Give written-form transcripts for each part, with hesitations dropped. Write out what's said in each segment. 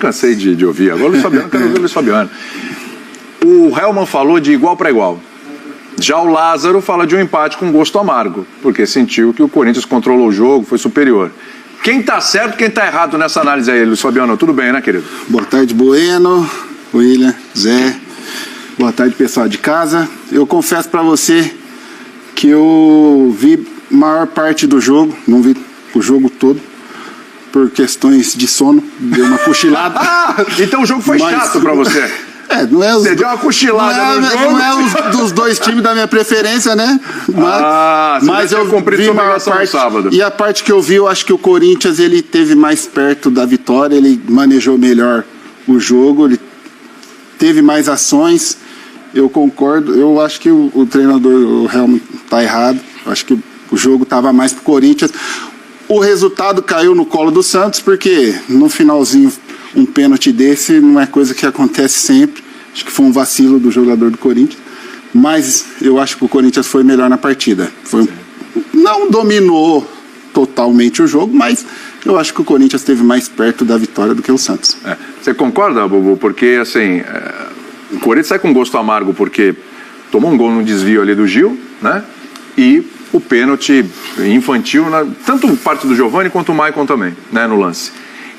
Cansei de ouvir. Agora o Luiz Fabiano, quero ouvir o Luiz Fabiano. O Hellman falou de igual para igual. Já o Lázaro fala de um empate com gosto amargo, porque sentiu que o Corinthians controlou o jogo, foi superior. Quem tá certo, quem tá errado nessa análise aí, Luiz Fabiano? Tudo bem, né, querido? Boa tarde, Bueno, William, Zé. Boa tarde, pessoal de casa. Eu confesso para você que eu vi maior parte do jogo, não vi o jogo todo, por questões de sono, deu uma cochilada. Então o jogo foi chato para você. Não é os, você deu uma cochilada no jogo. Não é dos dois times da minha preferência, né? Mas eu vi maior parte. Sábado. E a parte que eu vi, eu acho que o Corinthians ele teve mais perto da vitória, ele manejou melhor o jogo, ele teve mais ações. Eu concordo. Eu acho que o treinador, o Helmut, está errado. Eu acho que o jogo estava mais pro Corinthians. O resultado caiu no colo do Santos, porque no finalzinho um pênalti desse não é coisa que acontece sempre. Acho que foi um vacilo do jogador do Corinthians. Mas eu acho que o Corinthians foi melhor na partida. Não dominou totalmente o jogo, mas eu acho que o Corinthians esteve mais perto da vitória do que o Santos. Você concorda, Bubu? Porque, assim, o Corinthians sai com gosto amargo porque tomou um gol no desvio ali do Gil, né? E o pênalti infantil, tanto parte do Giovani quanto o Maicon também, né, no lance.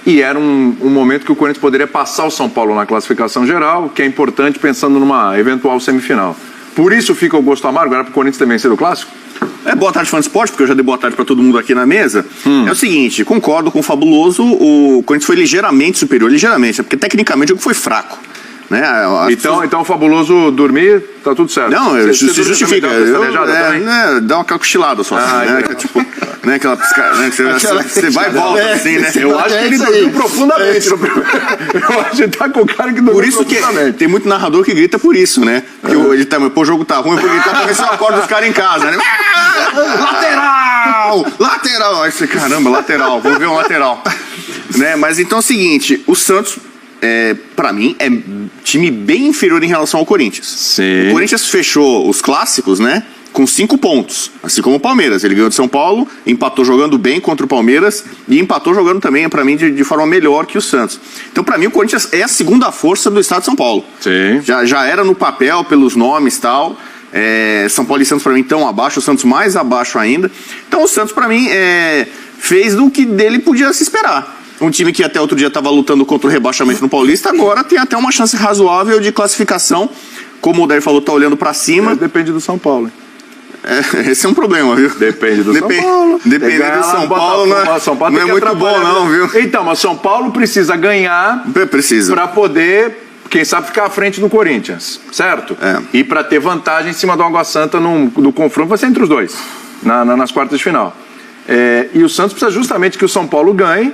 E era um momento que o Corinthians poderia passar o São Paulo na classificação geral, que é importante pensando numa eventual semifinal. Por isso fica o gosto amargo, era para o Corinthians também ser o clássico? Boa tarde, fã de esporte, porque eu já dei boa tarde para todo mundo aqui na mesa. É o seguinte, concordo com o Fabuloso, o Corinthians foi ligeiramente superior, porque tecnicamente o jogo foi fraco. Né? Então o Fabuloso dormir, tá tudo certo. Não, se justifica. Dá uma cochilada só. Tipo, né, aquela piscada, né, você vai e volta assim, né? Eu acho que ele dormiu profundamente. Eu acho que tá com o cara que dormiu por isso profundamente. Que tem muito narrador que grita por isso, né? Porque ele tá, o jogo tá ruim, porque ele tá pra ver se eu acordo os caras em casa, né? Lateral! Aí você, caramba, lateral, vou ver um lateral. Né? Mas então é o seguinte, o Santos, pra mim, é time bem inferior em relação ao Corinthians. Sim. O Corinthians fechou os clássicos, né? Com 5 pontos, assim como o Palmeiras. Ele ganhou de São Paulo, empatou jogando bem contra o Palmeiras e empatou jogando também, pra mim, de forma melhor que o Santos. Então, pra mim, o Corinthians é a segunda força do estado de São Paulo. Sim. Já era no papel, pelos nomes e tal. São Paulo e Santos, pra mim, tão abaixo, o Santos mais abaixo ainda. Então, o Santos, pra mim, fez do que dele podia se esperar. Um time que até outro dia estava lutando contra o rebaixamento no Paulista, agora tem até uma chance razoável de classificação. Como o Dair falou, tá olhando pra cima. Depende do São Paulo. Esse é um problema, viu? Depende do São Paulo. Depende do São Paulo, não é muito bom não, viu? Então, mas São Paulo precisa ganhar para poder, quem sabe, ficar à frente do Corinthians, certo? E para ter vantagem em cima do Água Santa no confronto, vai ser entre os dois, nas quartas de final. E o Santos precisa justamente que o São Paulo ganhe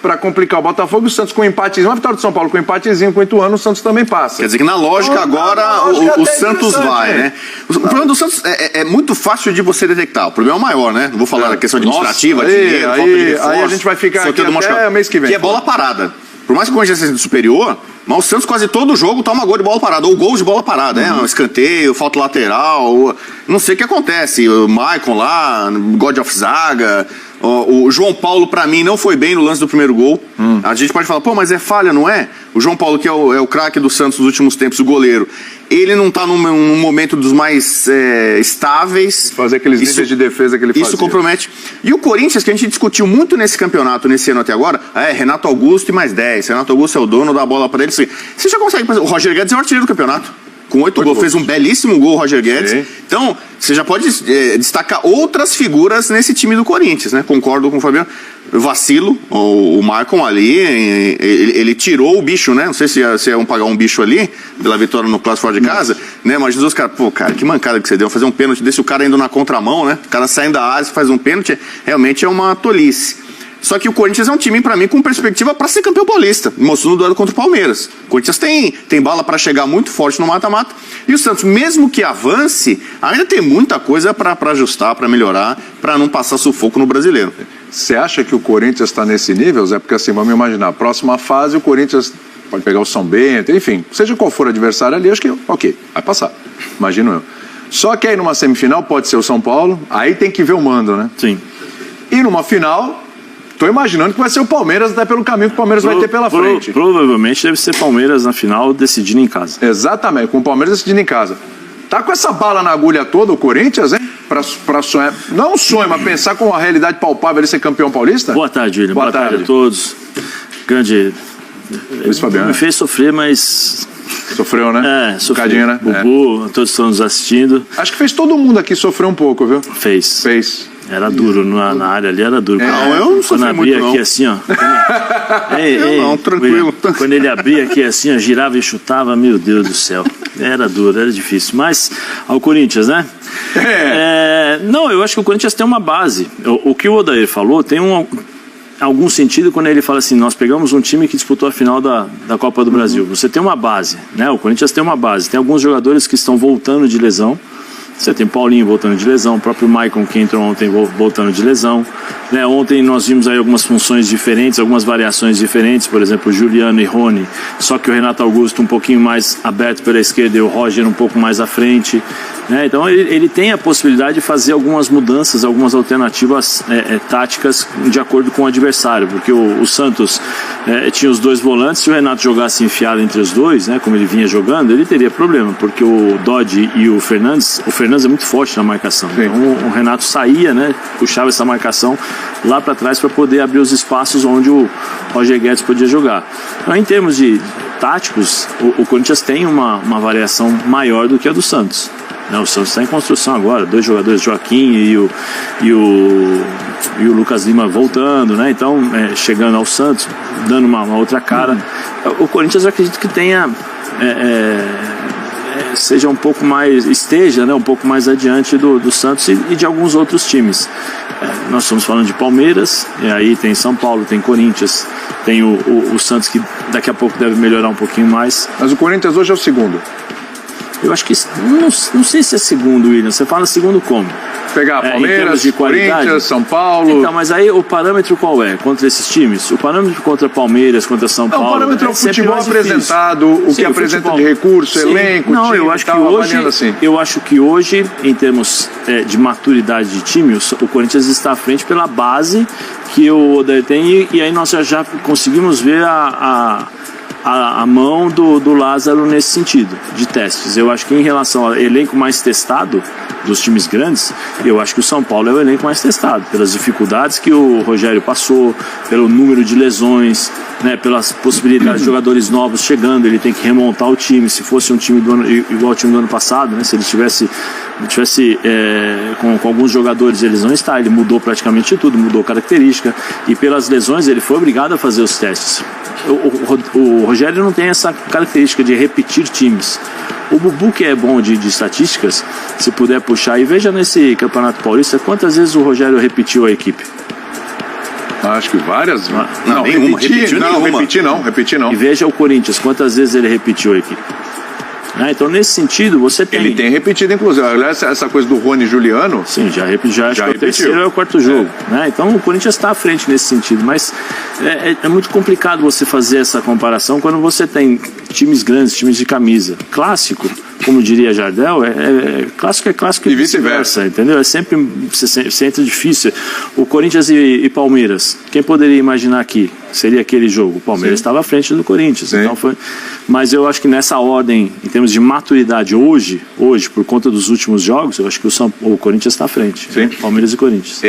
para complicar o Botafogo. O Santos com um empatezinho, uma vitória do São Paulo com um empatezinho com 8 anos, o Santos também passa. Quer dizer que na lógica agora o Santos vai, né? O problema do Santos é muito fácil de você detectar. O problema é maior, né? Não vou falar da questão administrativa, dinheiro, falta de reforço, aí a gente vai ficar aqui até mês que vem. Que é bola parada. Por mais que o Corinthians seja superior, mas o Santos quase todo jogo toma gol de bola parada, ou gol de bola parada, né? Um escanteio, falta lateral, não sei o que acontece. O Maicon lá, God of Zaga, o João Paulo, pra mim, não foi bem no lance do primeiro gol. A gente pode falar, mas é falha, não é? O João Paulo, que é o craque do Santos nos últimos tempos, o goleiro, ele não tá num momento dos mais estáveis. Fazer aqueles níveis de defesa que ele fazia. Isso compromete. E o Corinthians, que a gente discutiu muito nesse campeonato, nesse ano até agora, Renato Augusto e mais 10. Renato Augusto é o dono da bola pra ele. Você já consegue fazer. O Roger Guedes é o artilheiro do campeonato. Com 8 gols. Fez um belíssimo gol o Roger Guedes. Sim. Então, você já pode destacar outras figuras nesse time do Corinthians, né? Concordo com o Fabiano. Vacilo, o Maicon ali, ele tirou o bicho, né? Não sei se iam pagar um bicho ali, pela vitória no clássico fora de casa, né? Mas os caras, cara, que mancada que você deu, fazer um pênalti desse, o cara indo na contramão, né? O cara saindo da área e faz um pênalti, realmente é uma tolice. Só que o Corinthians é um time, pra mim, com perspectiva pra ser campeão paulista. Mostrou no duelo contra o Palmeiras. O Corinthians tem bala pra chegar muito forte no mata-mata. E o Santos, mesmo que avance, ainda tem muita coisa pra ajustar, pra melhorar, pra não passar sufoco no Brasileiro. Você acha que o Corinthians está nesse nível, Zé? Porque assim, vamos imaginar, próxima fase o Corinthians pode pegar o São Bento, enfim, seja qual for o adversário ali, acho que, ok, vai passar, imagino eu. Só que aí numa semifinal pode ser o São Paulo, aí tem que ver o mando, né? Sim. E numa final, Tô imaginando que vai ser o Palmeiras, até pelo caminho que o Palmeiras vai ter pela frente. Provavelmente deve ser Palmeiras na final, decidindo em casa. Exatamente, com o Palmeiras decidindo em casa. Tá com essa bala na agulha toda o Corinthians, hein? Pra sonhar, não um sonho, mas pensar com a realidade palpável ele ser campeão paulista? Boa tarde, William. Boa tarde a todos. Grande... Luiz Fabiano. Me fez sofrer, mas... Sofreu, né? Sofreu. Cadinho, né? Bubu, todos estão nos assistindo. Acho que fez todo mundo aqui sofrer um pouco, viu? Fez. Era duro, na área ali era duro. Não, eu não sofri muito, não. Quando abria aqui assim, ó. Não, tranquilo. Quando ele abria aqui assim, ó, girava e chutava, meu Deus do céu. Era duro, era difícil. Mas, ao Corinthians, né? Não, eu acho que o Corinthians tem uma base. O que o Odair falou tem algum sentido quando ele fala assim, nós pegamos um time que disputou a final da Copa do Brasil. Você tem uma base, né? O Corinthians tem uma base. Tem alguns jogadores que estão voltando de lesão. Você tem Paulinho voltando de lesão, o próprio Maicon que entrou ontem voltando de lesão. Né? Ontem nós vimos aí algumas funções diferentes, algumas variações diferentes, por exemplo, Juliano e Rony, só que o Renato Augusto um pouquinho mais aberto pela esquerda e o Roger um pouco mais à frente. Né? Então ele tem a possibilidade de fazer algumas mudanças, algumas alternativas táticas de acordo com o adversário, porque o Santos tinha os dois volantes, se o Renato jogasse enfiado entre os dois, né, como ele vinha jogando, ele teria problema, porque o Dodge e o Fernandes é muito forte na marcação. Sim. Então o Renato saía, né, puxava essa marcação lá para trás para poder abrir os espaços onde o Roger Guedes podia jogar. Então, em termos de táticos, o Corinthians tem uma variação maior do que a do Santos. O Santos está em construção agora, 2 jogadores, Joaquim e o Lucas Lima voltando, né? Então, chegando ao Santos, dando uma outra cara. O Corinthians, eu acredito que tenha... seja um pouco mais, esteja, né, um pouco mais adiante do Santos e de alguns outros times. Nós estamos falando de Palmeiras, e aí tem São Paulo, tem Corinthians, tem o Santos que daqui a pouco deve melhorar um pouquinho mais. Mas o Corinthians hoje é o segundo. Eu acho que, não sei se é segundo, William, você fala segundo como? Pegar Palmeiras, de Corinthians, São Paulo... Então, mas aí o parâmetro qual é contra esses times? O parâmetro contra Palmeiras, contra São Paulo... O parâmetro é o futebol apresentado, o que apresenta de recurso, elenco, não, time, eu acho que hoje, assim. Eu acho que hoje, em termos de maturidade de time, o Corinthians está à frente pela base que o Odair tem, e aí nós já conseguimos ver a mão do Lázaro nesse sentido, de testes. Eu acho que em relação ao elenco mais testado dos times grandes, eu acho que o São Paulo é o elenco mais testado, pelas dificuldades que o Rogério passou, pelo número de lesões, né, pelas possibilidades de jogadores novos chegando, ele tem que remontar o time. Se fosse um time igual ao time do ano passado, né, se ele tivesse com alguns jogadores, eles não está, ele mudou praticamente tudo, mudou característica, e pelas lesões ele foi obrigado a fazer os testes. O Rogério não tem essa característica de repetir times. O Bubu, que é bom de estatísticas, se puder puxar, e veja nesse Campeonato Paulista quantas vezes o Rogério repetiu a equipe. Acho que várias. Não, repetir não. E veja o Corinthians, quantas vezes ele repetiu a equipe. Então, nesse sentido, você tem... Ele tem repetido, inclusive. Aliás, essa coisa do Rony e Juliano... Sim, já acho que é o terceiro ou o quarto jogo. Né? Então, o Corinthians está à frente nesse sentido. Mas é muito complicado você fazer essa comparação quando você tem times grandes, times de camisa. Clássico, como diria Jardel, clássico e vice-versa, entendeu? É sempre difícil. O Corinthians e Palmeiras, quem poderia imaginar que seria aquele jogo? O Palmeiras estava à frente do Corinthians. Então mas eu acho que nessa ordem, em termos de maturidade, hoje, por conta dos últimos jogos, eu acho que o Corinthians está à frente. Sim. Palmeiras e Corinthians.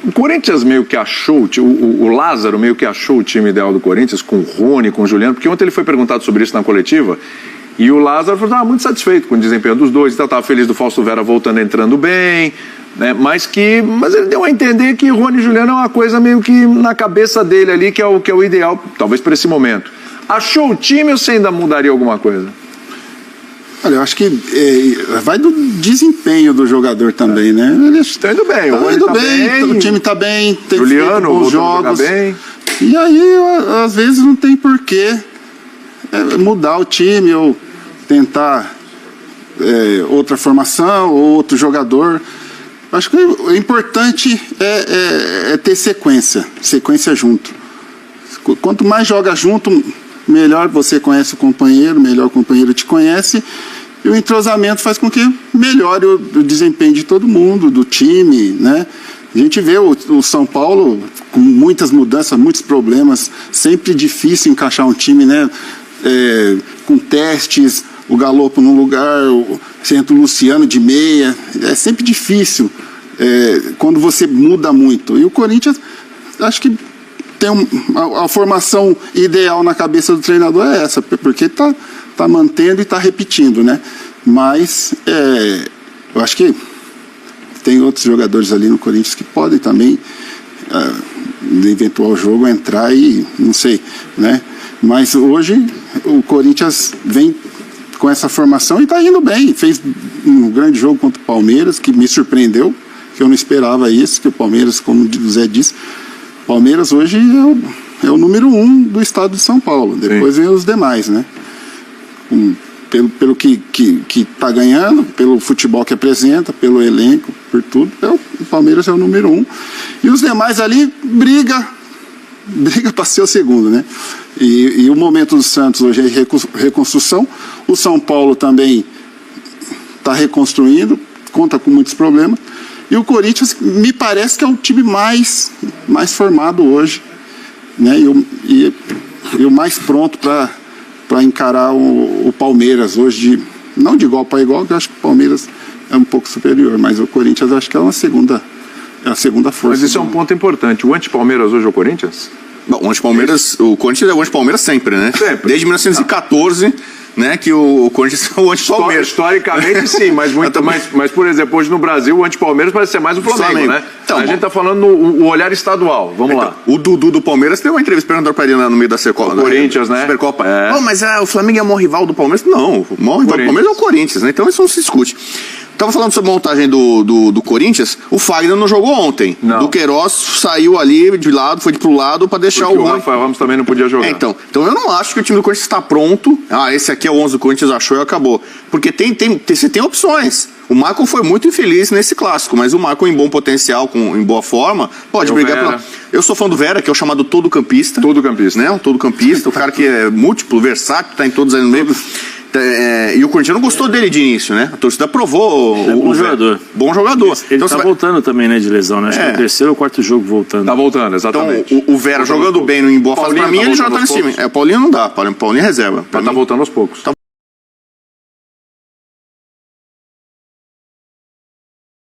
O Corinthians meio que achou, o Lázaro meio que achou o time ideal do Corinthians, com o Rony, com o Juliano, porque ontem ele foi perguntado sobre isso na coletiva, e o Lázaro falou que estava muito satisfeito com o desempenho dos dois, estava feliz do Fausto Vera voltando, entrando bem, né? Mas ele deu a entender que o Rony e Juliano é uma coisa meio que na cabeça dele ali, que é o ideal, talvez para esse momento. Achou o time ou você ainda mudaria alguma coisa? Olha, eu acho que vai do desempenho do jogador também, né? Ele está indo bem, o time está bem, tem Juliano, bons jogos. Bem. E aí, às vezes, não tem porquê mudar o time ou tentar outra formação ou outro jogador. Acho que o importante é ter sequência junto. Quanto mais joga junto, melhor você conhece o companheiro, melhor o companheiro te conhece, e o entrosamento faz com que melhore o desempenho de todo mundo, do time, né? A gente vê o São Paulo com muitas mudanças, muitos problemas, sempre difícil encaixar um time, né? Com testes, o Galopo num lugar, você entra o Luciano de meia, é sempre difícil quando você muda muito. E o Corinthians, acho que tem a formação ideal na cabeça do treinador é essa, porque tá mantendo e tá repetindo, né? Mas eu acho que tem outros jogadores ali no Corinthians que podem também, no eventual jogo, entrar e não sei, né? Mas hoje o Corinthians vem com essa formação e está indo bem. Fez um grande jogo contra o Palmeiras, que me surpreendeu, que eu não esperava isso, que o Palmeiras, como o Zé disse, Palmeiras hoje é o número 1 do estado de São Paulo. Depois vem os demais, né? Pelo que está ganhando, pelo futebol que apresenta, pelo elenco, por tudo, o Palmeiras é o número 1. E os demais ali briga para ser o segundo, né? E o momento do Santos hoje é reconstrução. O São Paulo também está reconstruindo, conta com muitos problemas. E o Corinthians me parece que é o time mais formado hoje, né? E o mais pronto para encarar o Palmeiras hoje, não de igual para igual, que eu acho que o Palmeiras é um pouco superior, mas o Corinthians acho que é a segunda força. Mas isso é um ponto importante. O anti-Palmeiras hoje é o Corinthians? Bom, o anti-Palmeiras, o Corinthians é o anti-Palmeiras sempre, né? Sempre. Desde 1914, né, que o Corinthians é o anti-Palmeiras. Historicamente, sim, mas por exemplo, hoje no Brasil, o anti-Palmeiras parece ser mais o Flamengo, né? Então, a gente tá falando o olhar estadual, vamos lá. O Dudu do Palmeiras tem uma entrevista perguntando para ele no meio da Supercopa. Corinthians, né? Supercopa. Mas o Flamengo é o maior rival do Palmeiras? Não, o maior rival do Palmeiras é o Corinthians, né? Então isso não se discute. Tava falando sobre a montagem do Corinthians, o Fagner não jogou ontem. Não. Do Queiroz saiu ali de lado, foi pro lado para deixar o Rafael Ramos também não podia jogar. Então eu não acho que o time do Corinthians está pronto. Esse aqui é o 11 do Corinthians, achou e acabou. Porque você tem opções. O Marco foi muito infeliz nesse clássico, mas o Marco em bom potencial, em boa forma, pode brigar pela... Eu sou fã do Vera, que é o chamado todo-campista. Todo-campista. Né? O todo-campista, o cara que é múltiplo, versátil, tá em todos ali no meio. E o Corinthians não gostou dele de início, né? A torcida aprovou. Bom jogador. Bom jogador. Ele tá voltando também, né, de lesão, né? Acho que é o terceiro ou quarto jogo voltando. Tá voltando, exatamente. Então, o Vera jogando bem em boa fase, pra mim, ele já tá nesse time. O Paulinho não dá, Paulinho é reserva. Tá voltando aos poucos.